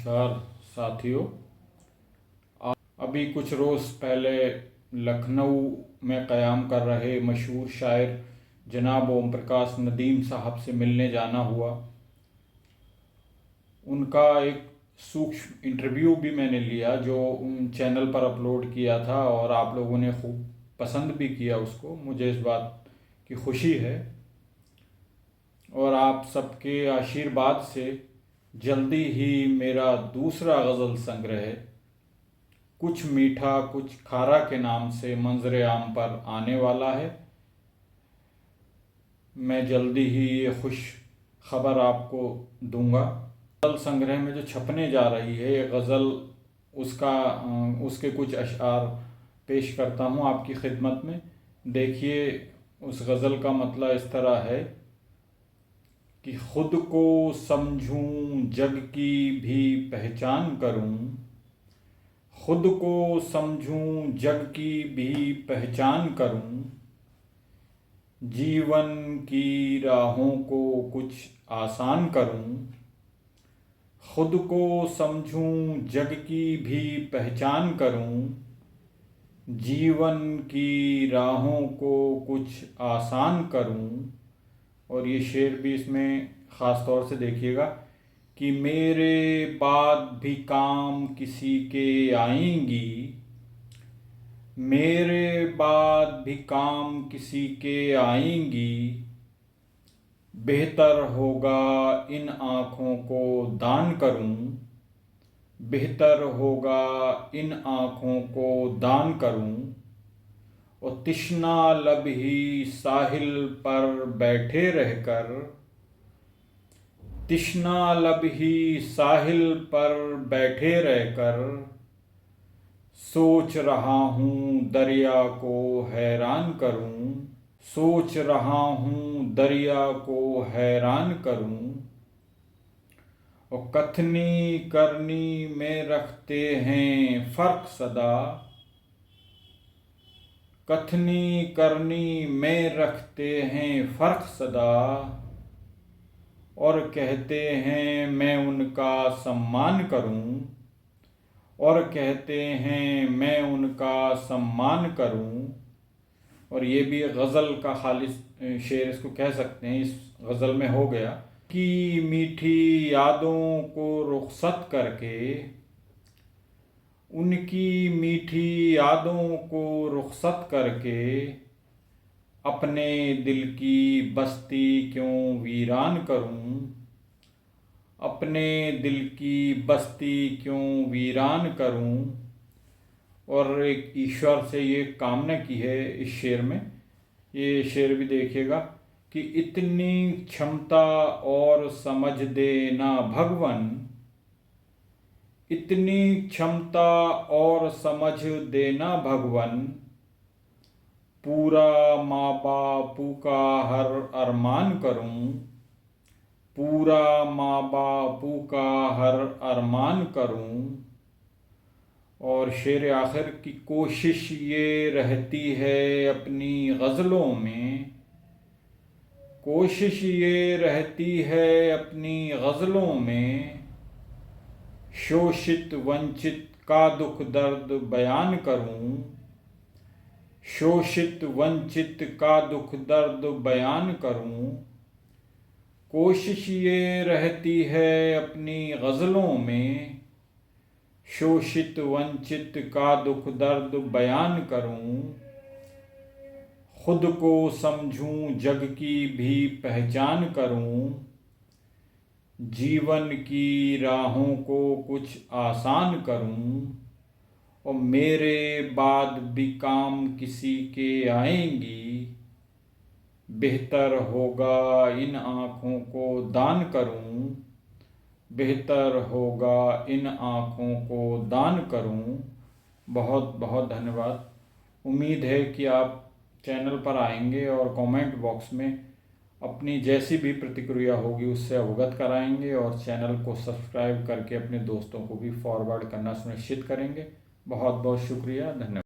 नमस्कार साथियों। अभी कुछ रोज़ पहले लखनऊ में क़याम कर रहे मशहूर शायर जनाब ओम प्रकाश नदीम साहब से मिलने जाना हुआ। उनका एक सूक्ष्म इंटरव्यू भी मैंने लिया जो उन चैनल पर अपलोड किया था और आप लोगों ने खूब पसंद भी किया उसको। मुझे इस बात की खुशी है और आप सबके आशीर्वाद से जल्दी ही मेरा दूसरा गज़ल संग्रह कुछ मीठा कुछ खारा के नाम से मंजर आम पर आने वाला है। मैं जल्दी ही ये खुश खबर आपको दूंगा। गज़ल संग्रह में जो छपने जा रही है ये गज़ल उसके कुछ अशआर पेश करता हूँ आपकी खिदमत में। देखिए, उस गज़ल का मतलब इस तरह है कि खुद को समझूं जग की भी पहचान करूं, खुद को समझूं जग की भी पहचान करूं, जीवन की राहों को कुछ आसान करूं, खुद को समझूं जग की भी पहचान करूं, जीवन की राहों को कुछ आसान करूं। और ये शेर भी इसमें ख़ास तौर से देखिएगा कि मेरे बाद भी काम किसी के आएंगी, मेरे बाद भी काम किसी के आएंगी, बेहतर होगा इन आँखों को दान करूं, बेहतर होगा इन आँखों को दान करूं। और तिश्ना लब ही साहिल पर बैठे रहकर, तिश्ना लब ही साहिल पर बैठे रहकर, सोच रहा हूँ दरिया को हैरान करूँ, सोच रहा हूँ दरिया को हैरान करूँ। और कथनी करनी में रखते हैं फ़र्क सदा, कथनी करनी में रखते हैं फ़र्क सदा, और कहते हैं मैं उनका सम्मान करूं, और कहते हैं मैं उनका सम्मान करूं। और ये भी गज़ल का खालिस शेर इसको कह सकते हैं, इस गज़ल में हो गया कि मीठी यादों को रुखसत करके, उनकी मीठी यादों को रुखसत करके, अपने दिल की बस्ती क्यों वीरान करूं, अपने दिल की बस्ती क्यों वीरान करूं। और एक ईश्वर से ये कामना की है इस शेर में। ये शेर भी देखिएगा कि इतनी क्षमता और समझ देना भगवन, इतनी क्षमता और समझ देना भगवन, पूरा माँ बापू का हर अरमान करूं, पूरा माँ बापू का हर अरमान करूं। और शेर आखिर की कोशिश ये रहती है अपनी गज़लों में, कोशिश ये रहती है अपनी गज़लों में, शोषित वंचित का दुख दर्द बयान करूं, शोषित वंचित का दुख दर्द बयान करूं। कोशिश ये रहती है अपनी गज़लों में, शोषित वंचित का दुख दर्द बयान करूं। खुद को समझूं जग की भी पहचान करूं, जीवन की राहों को कुछ आसान करूं। और मेरे बाद भी काम किसी के आएंगी, बेहतर होगा इन आँखों को दान करूं, बेहतर होगा इन आँखों को दान करूं। बहुत बहुत धन्यवाद। उम्मीद है कि आप चैनल पर आएंगे और कमेंट बॉक्स में अपनी जैसी भी प्रतिक्रिया होगी उससे अवगत कराएंगे और चैनल को सब्सक्राइब करके अपने दोस्तों को भी फॉरवर्ड करना सुनिश्चित करेंगे। बहुत बहुत शुक्रिया, धन्यवाद।